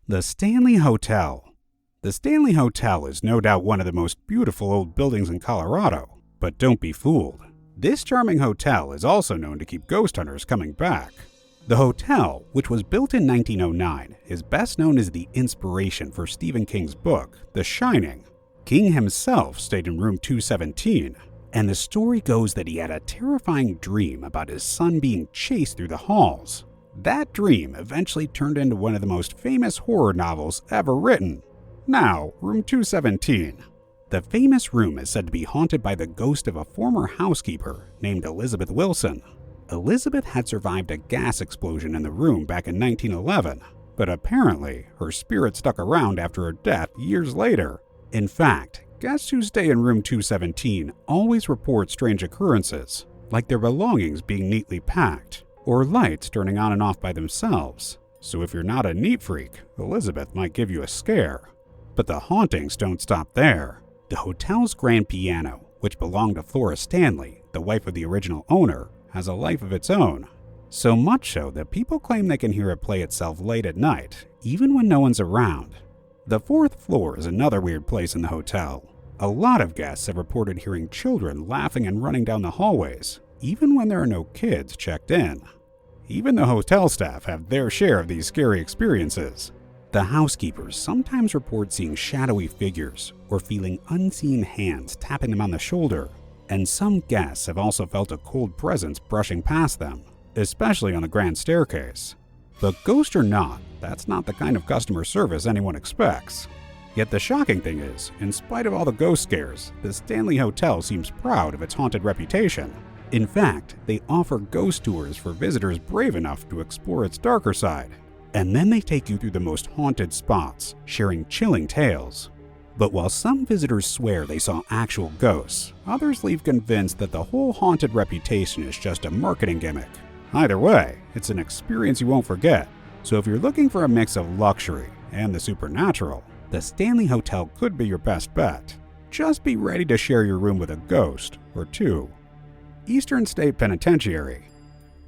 The Stanley Hotel. The Stanley Hotel is no doubt one of the most beautiful old buildings in Colorado, but don't be fooled. This charming hotel is also known to keep ghost hunters coming back. The hotel, which was built in 1909, is best known as the inspiration for Stephen King's book, The Shining. King himself stayed in room 217, and the story goes that he had a terrifying dream about his son being chased through the halls. That dream eventually turned into one of the most famous horror novels ever written. Now, room 217. The famous room is said to be haunted by the ghost of a former housekeeper named Elizabeth Wilson. Elizabeth had survived a gas explosion in the room back in 1911, but apparently her spirit stuck around after her death years later. In fact, guests who stay in room 217 always report strange occurrences, like their belongings being neatly packed, or lights turning on and off by themselves. So if you're not a neat freak, Elizabeth might give you a scare. But the hauntings don't stop there. The hotel's grand piano, which belonged to Flora Stanley, the wife of the original owner, has a life of its own. So much so that people claim they can hear it play itself late at night, even when no one's around. The fourth floor is another weird place in the hotel. A lot of guests have reported hearing children laughing and running down the hallways, even when there are no kids checked in. Even the hotel staff have their share of these scary experiences. The housekeepers sometimes report seeing shadowy figures or feeling unseen hands tapping them on the shoulder, and some guests have also felt a cold presence brushing past them, especially on the grand staircase. But ghost or not, that's not the kind of customer service anyone expects. Yet the shocking thing is, in spite of all the ghost scares, the Stanley Hotel seems proud of its haunted reputation. In fact, they offer ghost tours for visitors brave enough to explore its darker side. And then they take you through the most haunted spots, sharing chilling tales. But while some visitors swear they saw actual ghosts, others leave convinced that the whole haunted reputation is just a marketing gimmick. Either way, it's an experience you won't forget. So if you're looking for a mix of luxury and the supernatural, the Stanley Hotel could be your best bet. Just be ready to share your room with a ghost or two. Eastern State Penitentiary.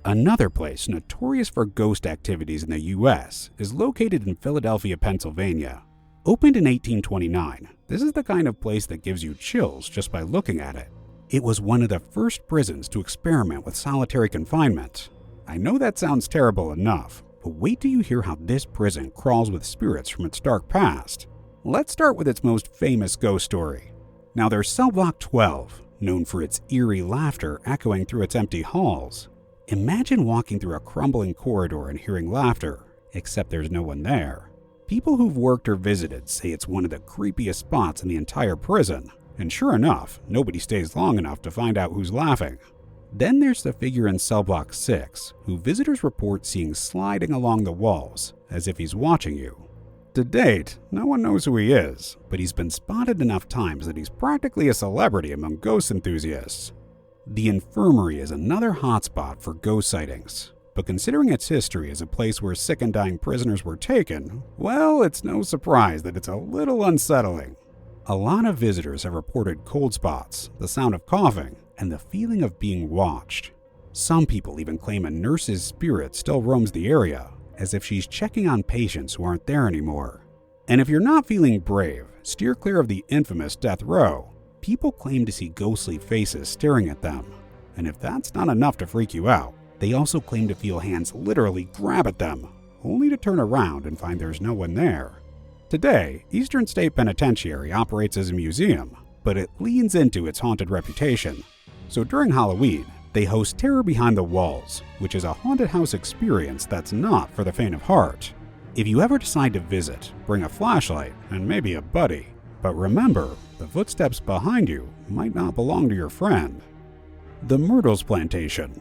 Another place notorious for ghost activities in the U.S. is located in Philadelphia, Pennsylvania. Opened in 1829, this is the kind of place that gives you chills just by looking at it. It was one of the first prisons to experiment with solitary confinement. I know that sounds terrible enough, but wait till you hear how this prison crawls with spirits from its dark past. Let's start with its most famous ghost story. Now there's Cell Block 12, known for its eerie laughter echoing through its empty halls. Imagine walking through a crumbling corridor and hearing laughter, except there's no one there. People who've worked or visited say it's one of the creepiest spots in the entire prison, and sure enough, nobody stays long enough to find out who's laughing. Then there's the figure in Cell Block 6, who visitors report seeing sliding along the walls, as if he's watching you. To date, no one knows who he is, but he's been spotted enough times that he's practically a celebrity among ghost enthusiasts. The infirmary is another hotspot for ghost sightings, but considering its history as a place where sick and dying prisoners were taken, well, it's no surprise that it's a little unsettling. A lot of visitors have reported cold spots, the sound of coughing, and the feeling of being watched. Some people even claim a nurse's spirit still roams the area, as if she's checking on patients who aren't there anymore. And if you're not feeling brave, steer clear of the infamous death row. People claim to see ghostly faces staring at them, and if that's not enough to freak you out, they also claim to feel hands literally grab at them, only to turn around and find there's no one there. Today, Eastern State Penitentiary operates as a museum, but it leans into its haunted reputation. So during Halloween, they host Terror Behind the Walls, which is a haunted house experience that's not for the faint of heart. If you ever decide to visit, bring a flashlight and maybe a buddy. But remember, the footsteps behind you might not belong to your friend. The Myrtles Plantation.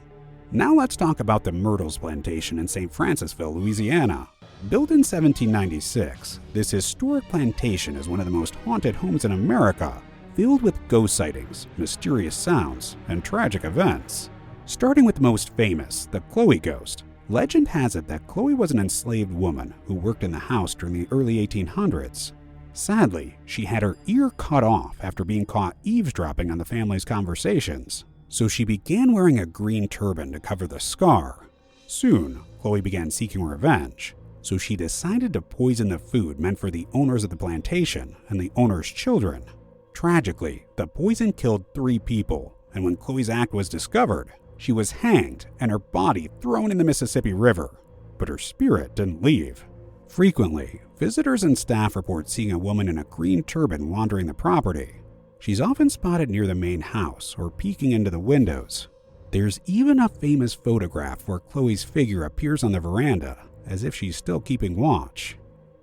Now let's talk about the Myrtles Plantation in St. Francisville, Louisiana. Built in 1796, this historic plantation is one of the most haunted homes in America, filled with ghost sightings, mysterious sounds, and tragic events. Starting with the most famous, the Chloe ghost. Legend has it that Chloe was an enslaved woman who worked in the house during the early 1800s. Sadly, she had her ear cut off after being caught eavesdropping on the family's conversations, so she began wearing a green turban to cover the scar. Soon, Chloe began seeking revenge, so she decided to poison the food meant for the owners of the plantation and the owners' children. Tragically, the poison killed 3 people, and when Chloe's act was discovered, she was hanged and her body thrown in the Mississippi River. But her spirit didn't leave. Frequently, visitors and staff report seeing a woman in a green turban wandering the property. She's often spotted near the main house or peeking into the windows. There's even a famous photograph where Chloe's figure appears on the veranda, as if she's still keeping watch.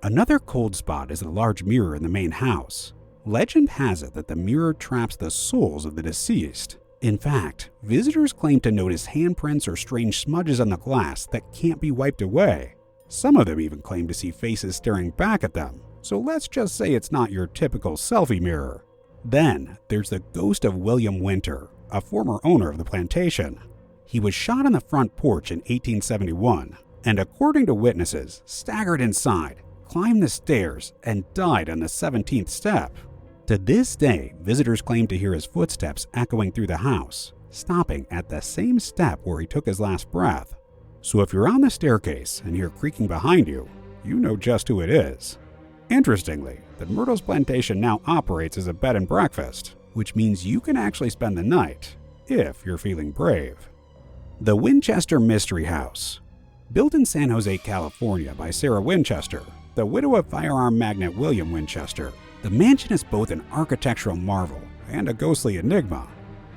Another cold spot is the large mirror in the main house. Legend has it that the mirror traps the souls of the deceased. In fact, visitors claim to notice handprints or strange smudges on the glass that can't be wiped away. Some of them even claim to see faces staring back at them, so let's just say it's not your typical selfie mirror. Then, there's the ghost of William Winter, a former owner of the plantation. He was shot on the front porch in 1871, and according to witnesses, staggered inside, climbed the stairs, and died on the 17th step. To this day, visitors claim to hear his footsteps echoing through the house, stopping at the same step where he took his last breath. So if you're on the staircase and hear creaking behind you, you know just who it is. Interestingly, the Myrtles plantation now operates as a bed and breakfast, which means you can actually spend the night, if you're feeling brave. The Winchester Mystery House. Built in San Jose, California by Sarah Winchester, the widow of firearm magnate William Winchester, the mansion is both an architectural marvel and a ghostly enigma.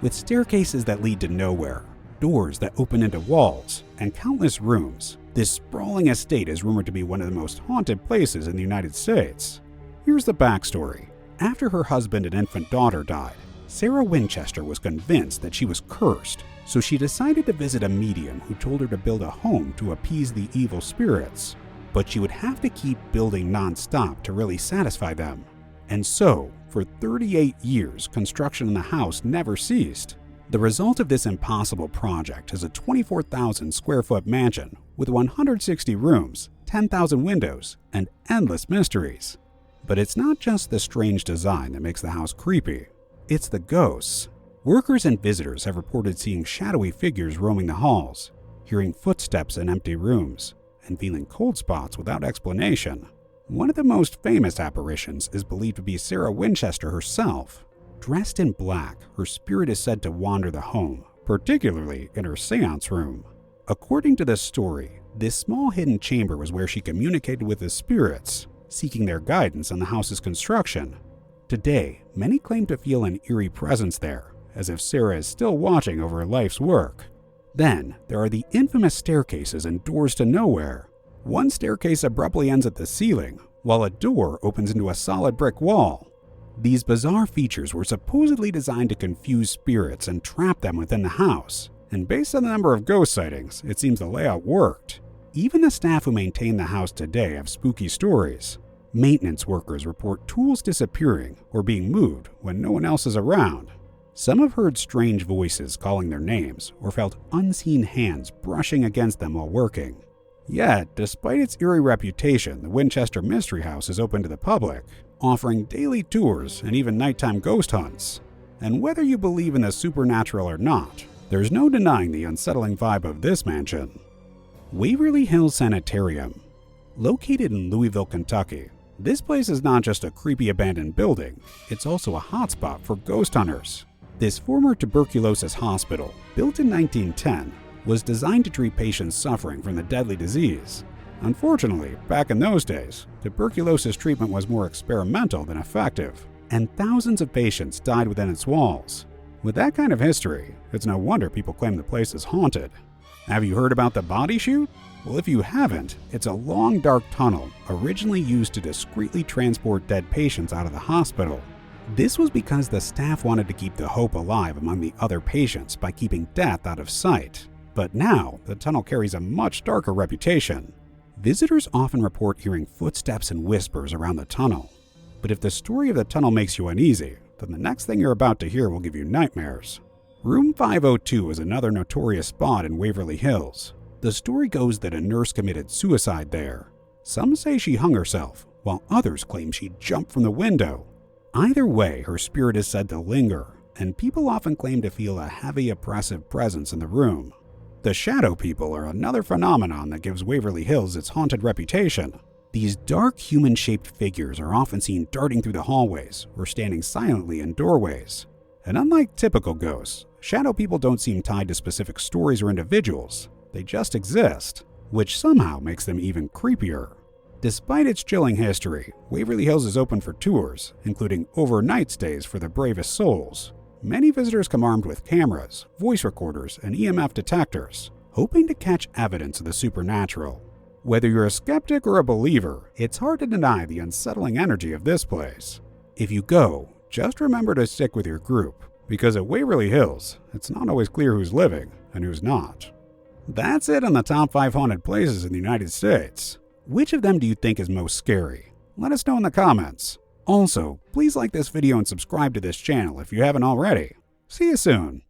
With staircases that lead to nowhere, doors that open into walls, and countless rooms, this sprawling estate is rumored to be one of the most haunted places in the United States. Here's the backstory. After her husband and infant daughter died, Sarah Winchester was convinced that she was cursed, so she decided to visit a medium who told her to build a home to appease the evil spirits. But she would have to keep building non-stop to really satisfy them. And so, for 38 years, construction in the house never ceased. The result of this impossible project is a 24,000 square foot mansion with 160 rooms, 10,000 windows, and endless mysteries. But it's not just the strange design that makes the house creepy, it's the ghosts. Workers and visitors have reported seeing shadowy figures roaming the halls, hearing footsteps in empty rooms, and feeling cold spots without explanation. One of the most famous apparitions is believed to be Sarah Winchester herself. Dressed in black, her spirit is said to wander the home, particularly in her seance room. According to this story, this small hidden chamber was where she communicated with the spirits, seeking their guidance on the house's construction. Today, many claim to feel an eerie presence there, as if Sarah is still watching over her life's work. Then, there are the infamous staircases and doors to nowhere. One staircase abruptly ends at the ceiling, while a door opens into a solid brick wall. These bizarre features were supposedly designed to confuse spirits and trap them within the house, and based on the number of ghost sightings, it seems the layout worked. Even the staff who maintain the house today have spooky stories. Maintenance workers report tools disappearing or being moved when no one else is around. Some have heard strange voices calling their names or felt unseen hands brushing against them while working. Yet, despite its eerie reputation, the Winchester Mystery House is open to the public, offering daily tours and even nighttime ghost hunts. And whether you believe in the supernatural or not, there's no denying the unsettling vibe of this mansion. Waverly Hills Sanitarium. Located in Louisville, Kentucky, this place is not just a creepy abandoned building, it's also a hotspot for ghost hunters. This former tuberculosis hospital, built in 1910, was designed to treat patients suffering from the deadly disease. Unfortunately, back in those days, tuberculosis treatment was more experimental than effective, and thousands of patients died within its walls. With that kind of history, it's no wonder people claim the place is haunted. Have you heard about the body chute? Well, if you haven't, it's a long dark tunnel originally used to discreetly transport dead patients out of the hospital. This was because the staff wanted to keep the hope alive among the other patients by keeping death out of sight. But now, the tunnel carries a much darker reputation. Visitors often report hearing footsteps and whispers around the tunnel. But if the story of the tunnel makes you uneasy, then the next thing you're about to hear will give you nightmares. Room 502 is another notorious spot in Waverly Hills. The story goes that a nurse committed suicide there. Some say she hung herself, while others claim she jumped from the window. Either way, her spirit is said to linger, and people often claim to feel a heavy, oppressive presence in the room. The shadow people are another phenomenon that gives Waverly Hills its haunted reputation. These dark human-shaped figures are often seen darting through the hallways or standing silently in doorways. And unlike typical ghosts, shadow people don't seem tied to specific stories or individuals. They just exist, which somehow makes them even creepier. Despite its chilling history, Waverly Hills is open for tours, including overnight stays for the bravest souls. Many visitors come armed with cameras, voice recorders, and EMF detectors, hoping to catch evidence of the supernatural. Whether you're a skeptic or a believer, it's hard to deny the unsettling energy of this place. If you go, just remember to stick with your group, because at Waverly Hills, it's not always clear who's living and who's not. That's it on the top 5 haunted places in the United States. Which of them do you think is most scary? Let us know in the comments. Also, please like this video and subscribe to this channel if you haven't already. See you soon.